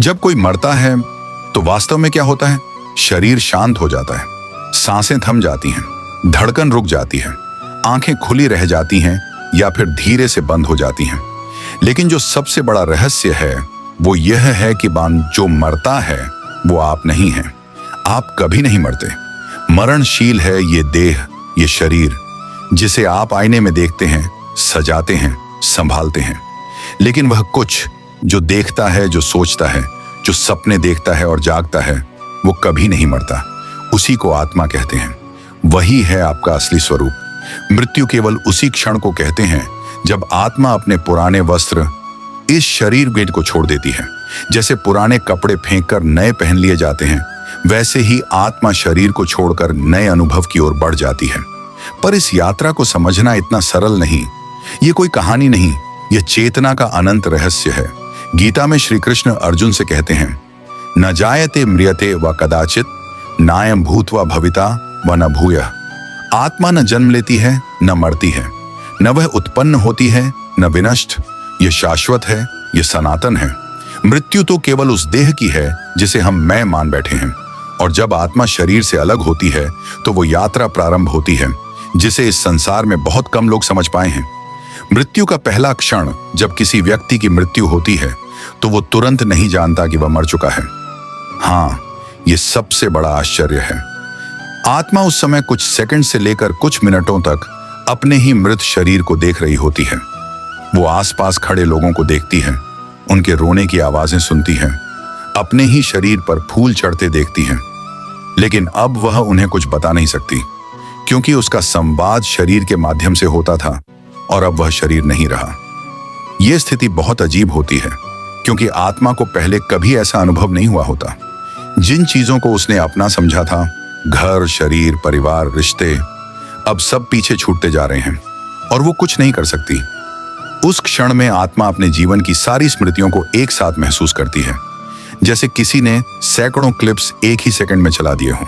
जब कोई मरता है तो वास्तव में क्या होता है? शरीर शांत हो जाता है, सांसें थम जाती हैं, धड़कन रुक जाती है, आंखें खुली रह जाती हैं या फिर धीरे से बंद हो जाती हैं। लेकिन जो सबसे बड़ा रहस्य है वो यह है कि जो मरता है वो आप नहीं हैं। आप कभी नहीं मरते। मरणशील है ये देह, ये शरीर, जिसे आप आईने में देखते हैं, सजाते हैं, संभालते हैं। लेकिन वह कुछ जो देखता है, जो सोचता है, जो सपने देखता है और जागता है, वो कभी नहीं मरता। उसी को आत्मा कहते हैं। वही है आपका असली स्वरूप। मृत्यु केवल उसी क्षण को कहते हैं जब आत्मा अपने पुराने वस्त्र इस शरीर भेद को छोड़ देती है। जैसे पुराने कपड़े फेंककर नए पहन लिए जाते हैं, वैसे ही आत्मा शरीर को छोड़कर नए अनुभव की ओर बढ़ जाती है। पर इस यात्रा को समझना इतना सरल नहीं। ये कोई कहानी नहीं, ये चेतना का अनंत रहस्य है। गीता में श्री कृष्ण अर्जुन से कहते हैं, न जायते म्रियते व कदाचित नायम भूत्वा भविता व न भूयः। आत्मा न जन्म लेती है, न मरती है, न वह उत्पन्न होती है, न विनष्ट। ये शाश्वत है, ये सनातन है। मृत्यु तो केवल उस देह की है जिसे हम मैं मान बैठे हैं। और जब आत्मा शरीर से अलग होती है तो वो यात्रा प्रारंभ होती है जिसे इस संसार में बहुत कम लोग समझ पाए हैं। मृत्यु का पहला क्षण जब किसी व्यक्ति की मृत्यु होती है तो वो तुरंत नहीं जानता कि वह मर चुका है। हाँ, ये सबसे बड़ा आश्चर्य है। आत्मा उस समय कुछ सेकंड से लेकर कुछ मिनटों तक अपने ही मृत शरीर को देख रही होती है। वो आसपास खड़े लोगों को देखती है, उनके रोने की आवाजें सुनती है, अपने ही शरीर पर फूल चढ़ते देखती है। लेकिन अब वह उन्हें कुछ बता नहीं सकती, क्योंकि उसका संवाद शरीर के माध्यम से होता था और अब वह शरीर नहीं रहा। यह स्थिति बहुत अजीब होती है, क्योंकि आत्मा को पहले कभी ऐसा अनुभव नहीं हुआ होता। जिन चीजों को उसने अपना समझा था, घर, शरीर, परिवार, रिश्ते, अब सब पीछे छूटते जा रहे हैं और वो कुछ नहीं कर सकती। उस क्षण में आत्मा अपने जीवन की सारी स्मृतियों को एक साथ महसूस करती है, जैसे किसी ने सैकड़ों क्लिप्स एक ही सेकंड में चला दिए हों।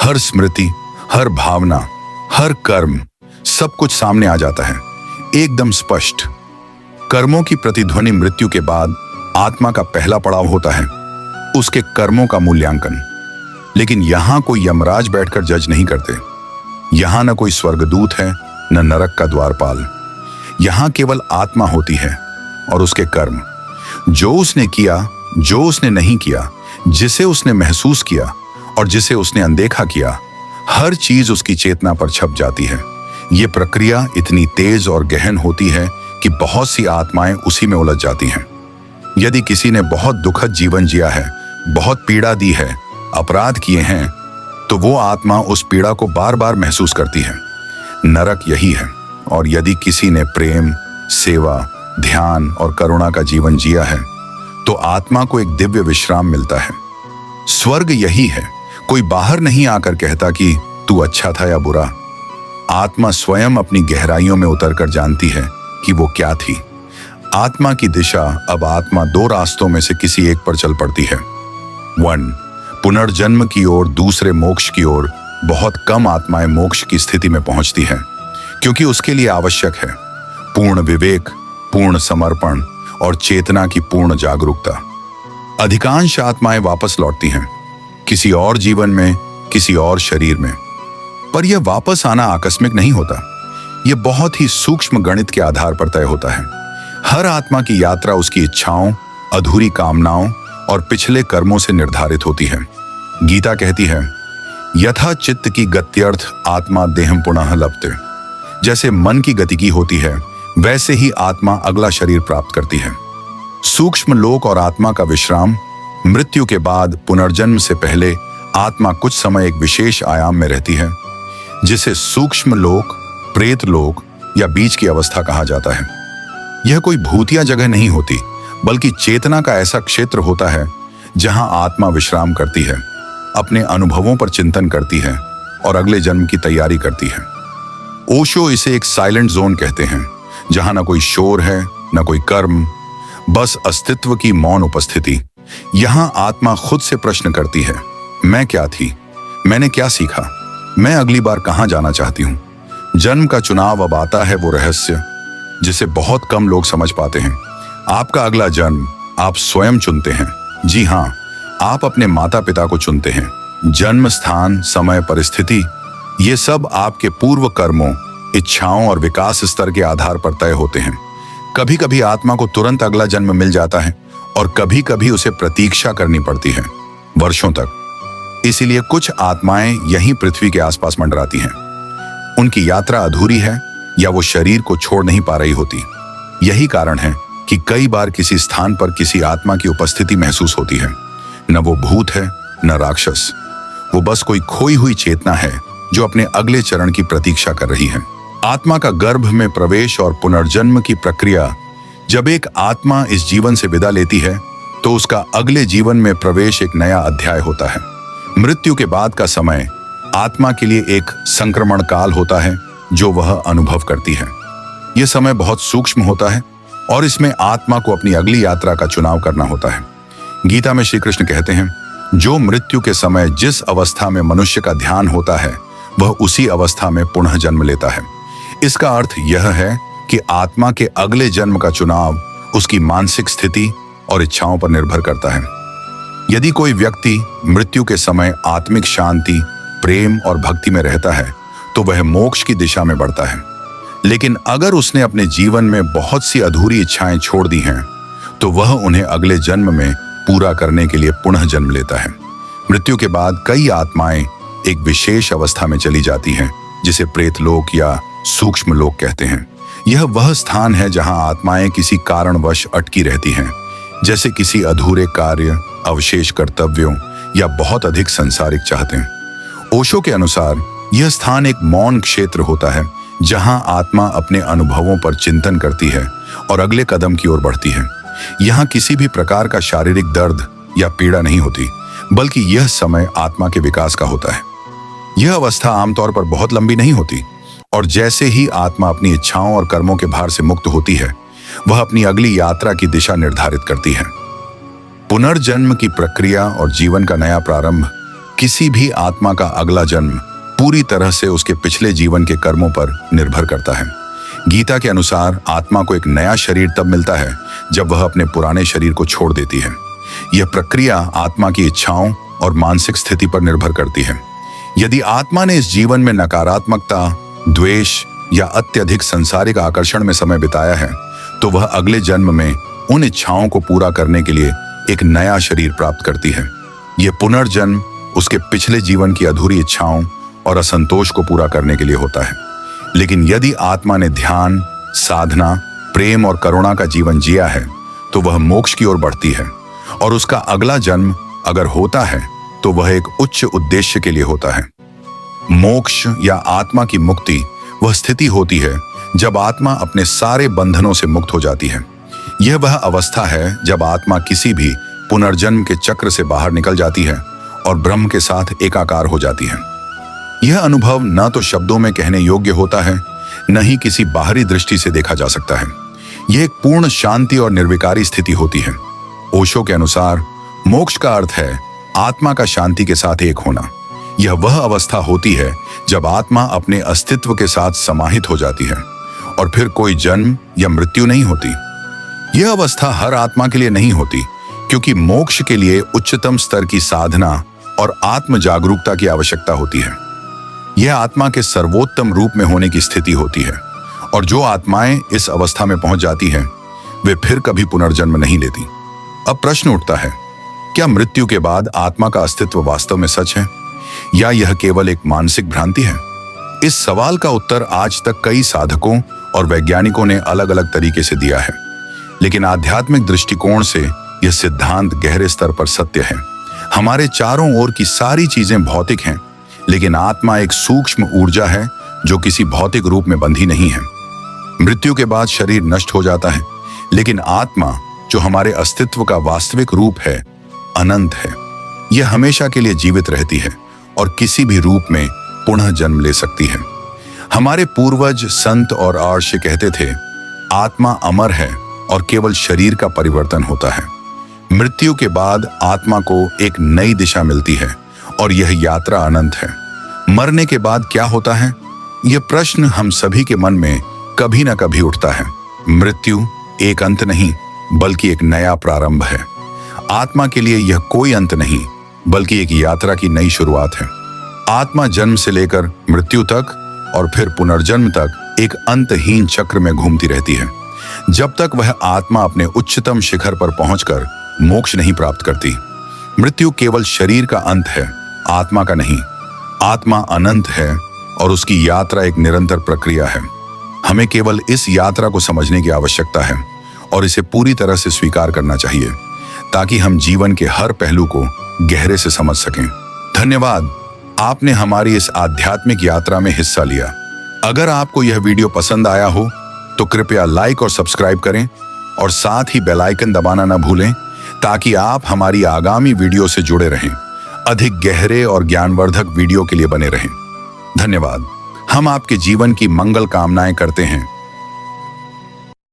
हर स्मृति, हर भावना, हर कर्म, सब कुछ सामने आ जाता है, एकदम स्पष्ट। कर्मों की प्रतिध्वनि मृत्यु के बाद आत्मा का पहला पड़ाव होता है, उसके कर्मों का मूल्यांकन। लेकिन यहां कोई यमराज बैठकर जज नहीं करते। यहां न कोई स्वर्गदूत है, न नरक का द्वारपाल। यहां केवल आत्मा होती है और उसके कर्म, जो उसने किया, जो उसने नहीं किया, जिसे उसने महसूस किया और जिसे उसने अनदेखा किया, हर चीज उसकी चेतना पर छप जाती है। ये प्रक्रिया इतनी तेज और गहन होती है कि बहुत सी आत्माएं उसी में उलझ जाती हैं। यदि किसी ने बहुत दुखद जीवन जिया है, बहुत पीड़ा दी है, अपराध किए हैं, तो वो आत्मा उस पीड़ा को बार बार महसूस करती है। नरक यही है। और यदि किसी ने प्रेम, सेवा, ध्यान और करुणा का जीवन जिया है, तो आत्मा को एक दिव्य विश्राम मिलता है। स्वर्ग यही है। कोई बाहर नहीं आकर कहता कि तू अच्छा था या बुरा। आत्मा स्वयं अपनी गहराइयों में उतरकर जानती है कि वो क्या थी। आत्मा की दिशा अब आत्मा दो रास्तों में से किसी एक पर चल पड़ती है। 1, पुनर्जन्म की ओर, दूसरे मोक्ष की ओर। बहुत कम आत्माएं मोक्ष की स्थिति में पहुंचती हैं, क्योंकि उसके लिए आवश्यक है पूर्ण विवेक, पूर्ण समर्पण और चेतना की पूर्ण जागरूकता। अधिकांश आत्माएं वापस लौटती हैं, किसी और जीवन में, किसी और शरीर में। पर यह वापस आना आकस्मिक नहीं होता। यह बहुत ही सूक्ष्म गणित के आधार पर तय होता है। हर आत्मा की यात्रा उसकी इच्छाओं, अधूरी कामनाओं और पिछले कर्मों से निर्धारित होती है। गीता कहती है, यथा चित्त की गत्यर्थ आत्मा देहम पुनः लभते। जैसे मन की गतिकी होती है, वैसे ही आत्मा अगला शरीर प्राप्त करती है। सूक्ष्म लोक और आत्मा का विश्राम। मृत्यु के बाद पुनर्जन्म से पहले आत्मा कुछ समय एक विशेष आयाम में रहती है, जिसे सूक्ष्म लोक, प्रेत लोक या बीच की अवस्था कहा जाता है। यह कोई भूतिया जगह नहीं होती, बल्कि चेतना का ऐसा क्षेत्र होता है जहां आत्मा विश्राम करती है, अपने अनुभवों पर चिंतन करती है और अगले जन्म की तैयारी करती है। ओशो इसे एक साइलेंट जोन कहते हैं, जहां न कोई शोर है, न कोई कर्म, बस अस्तित्व की मौन उपस्थिति। यहां आत्मा खुद से प्रश्न करती है, मैं क्या थी, मैंने क्या सीखा, मैं अगली बार कहां जाना चाहती हूं। जन्म का चुनाव अब आता है, वो रहस्य जिसे बहुत कम लोग समझ पाते हैं। आपका अगला जन्म आप स्वयं चुनते हैं। जी हाँ, आप अपने माता पिता को चुनते हैं। जन्म स्थान, समय, परिस्थिति, ये सब आपके पूर्व कर्मों, इच्छाओं और विकास स्तर के आधार पर तय होते हैं। कभी कभी आत्मा को तुरंत अगला जन्म मिल जाता है और कभी कभी उसे प्रतीक्षा करनी पड़ती है, वर्षों तक। इसीलिए कुछ आत्माएं यहीं पृथ्वी के आसपास मंडराती हैं। उनकी यात्रा अधूरी है या वो शरीर को छोड़ नहीं पा रही होती। यही कारण है कि कई बार किसी स्थान पर किसी आत्मा की उपस्थिति महसूस होती है। न वो भूत है, न राक्षस। वो बस कोई खोई हुई चेतना है जो अपने अगले चरण की प्रतीक्षा कर रही है। आत्मा का गर्भ में प्रवेश और पुनर्जन्म की प्रक्रिया। जब एक आत्मा इस जीवन से विदा लेती है तो उसका अगले जीवन में प्रवेश एक नया अध्याय होता है। मृत्यु के बाद का समय आत्मा के लिए एक संक्रमण काल होता है जो वह अनुभव करती है। यह समय बहुत सूक्ष्म होता है और इसमें आत्मा को अपनी अगली यात्रा का चुनाव करना होता है। गीता में श्री कृष्ण कहते हैं, जो मृत्यु के समय जिस अवस्था में मनुष्य का ध्यान होता है वह उसी अवस्था में पुनः जन्म लेता है। इसका अर्थ यह है कि आत्मा के अगले जन्म का चुनाव उसकी मानसिक स्थिति और इच्छाओं पर निर्भर करता है। यदि कोई व्यक्ति मृत्यु के समय आत्मिक शांति, प्रेम और भक्ति में रहता है तो वह मोक्ष की दिशा में बढ़ता है। लेकिन अगर उसने अपने जीवन में बहुत सी अधूरी इच्छाएं छोड़ दी हैं तो वह उन्हें अगले जन्म में पूरा करने के लिए पुनः जन्म लेता है। मृत्यु के बाद कई आत्माएं एक विशेष अवस्था में चली जाती हैं जिसे प्रेतलोक या सूक्ष्म लोक कहते हैं। यह वह स्थान है जहां आत्माएं किसी कारणवश अटकी रहती हैं, जैसे किसी अधूरे कार्य, अवशेष कर्तव्यों या बहुत अधिक सांसारिक चाहतें। ओशो के अनुसार यह स्थान एक मौन क्षेत्र होता है जहां आत्मा अपने अनुभवों पर चिंतन करती है और अगले कदम की ओर बढ़ती है। यहाँ किसी भी प्रकार का शारीरिक दर्द या पीड़ा नहीं होती, बल्कि यह समय आत्मा के विकास का होता है। यह अवस्था आमतौर पर बहुत लंबी नहीं होती और जैसे ही आत्मा अपनी इच्छाओं और कर्मों के भार से मुक्त होती है वह अपनी अगली यात्रा की दिशा निर्धारित करती है। पुनर्जन्म की प्रक्रिया और जीवन का नया प्रारंभ। किसी भी आत्मा का अगला जन्म पूरी तरह से उसके पिछले जीवन के कर्मों पर निर्भर करता है। गीता के अनुसार आत्मा को एक नया शरीर तब मिलता है जब वह अपने पुराने शरीर को छोड़ देती है। यह प्रक्रिया आत्मा की इच्छाओं और मानसिक स्थिति पर निर्भर करती है। यदि आत्मा ने इस जीवन में नकारात्मकता, द्वेष या अत्यधिक सांसारिक आकर्षण में समय बिताया है तो वह अगले जन्म में उन इच्छाओं को पूरा करने के लिए एक नया शरीर प्राप्त करती है। यह पुनर्जन्म उसके पिछले जीवन की अधूरी इच्छाओं और असंतोष को पूरा करने के लिए होता है। लेकिन यदि आत्मा ने ध्यान, साधना, प्रेम और करुणा का जीवन जिया है तो वह मोक्ष की ओर बढ़ती है और उसका अगला जन्म अगर होता है तो वह एक उच्च उद्देश्य के लिए होता है। मोक्ष या आत्मा की मुक्ति वह स्थिति होती है जब आत्मा अपने सारे बंधनों से मुक्त हो जाती है। यह वह अवस्था है जब आत्मा किसी भी पुनर्जन्म के चक्र से बाहर निकल जाती है और ब्रह्म के साथ एकाकार हो जाती है। यह अनुभव न तो शब्दों में कहने योग्य होता है, न ही किसी बाहरी दृष्टि से देखा जा सकता है। यह एक पूर्ण शांति और निर्विकारी स्थिति होती है। ओशो के अनुसार मोक्ष का अर्थ है आत्मा का शांति के साथ एक होना। यह वह अवस्था होती है जब आत्मा अपने अस्तित्व के साथ समाहित हो जाती है और फिर कोई जन्म या मृत्यु नहीं होती। यह अवस्था हर आत्मा के लिए नहीं होती, क्योंकि मोक्ष के लिए उच्चतम स्तर की साधना और आत्म जागरूकता की आवश्यकता होती है। यह आत्मा के सर्वोत्तम रूप में होने की स्थिति होती है और जो आत्माएं इस अवस्था में पहुंच जाती हैं वे फिर कभी पुनर्जन्म नहीं लेती। अब प्रश्न उठता है, क्या मृत्यु के बाद आत्मा का अस्तित्व वास्तव में सच है या यह केवल एक मानसिक भ्रांति है? इस सवाल का उत्तर आज तक कई साधकों और वैज्ञानिकों ने अलग अलग तरीके से दिया है, लेकिन आध्यात्मिक दृष्टिकोण से यह सिद्धांत गहरे स्तर पर सत्य है। हमारे चारों ओर की सारी चीजें भौतिक हैं, लेकिन आत्मा एक सूक्ष्म ऊर्जा है जो किसी भौतिक रूप में बंधी नहीं है। मृत्यु के बाद शरीर नष्ट हो जाता है, लेकिन आत्मा जो हमारे अस्तित्व का वास्तविक रूप है, अनंत है। यह हमेशा के लिए जीवित रहती है और किसी भी रूप में पुनः जन्म ले सकती है। हमारे पूर्वज संत और आर्ष कहते थे, आत्मा अमर है और केवल शरीर का परिवर्तन होता है। मृत्यु के बाद आत्मा को एक नई दिशा मिलती है और यह यात्रा अनंत है। मरने के बाद क्या होता है? यह प्रश्न हम सभी के मन में कभी न कभी उठता है। मृत्यु एक अंत नहीं, बल्कि एक नया प्रारंभ है। आत्मा के लिए यह कोई अंत नहीं, बल्कि एक यात्रा की नई शुरुआत है। आत्मा जन्म से लेकर मृत्यु तक और फिर पुनर्जन्म तक एक अंतहीन चक्र में घूमती रहती है, जब तक वह आत्मा अपने उच्चतम शिखर पर पहुंचकर मोक्ष नहीं प्राप्त करती। मृत्यु केवल शरीर का अंत है, आत्मा का नहीं। आत्मा अनंत है और उसकी यात्रा एक निरंतर प्रक्रिया है। हमें केवल इस यात्रा को समझने की आवश्यकता है और इसे पूरी तरह से स्वीकार करना चाहिए, ताकि हम जीवन के हर पहलू को गहरे से समझ सकें। धन्यवाद, आपने हमारी इस आध्यात्मिक यात्रा में हिस्सा लिया। अगर आपको यह वीडियो पसंद आया हो तो कृपया लाइक और सब्सक्राइब करें और साथ ही बेल आइकन दबाना न भूलें, ताकि आप हमारी आगामी वीडियो से जुड़े रहें। अधिक गहरे और ज्ञानवर्धक वीडियो के लिए बने रहें। धन्यवाद। हम आपके जीवन की मंगल कामनाएं करते हैं।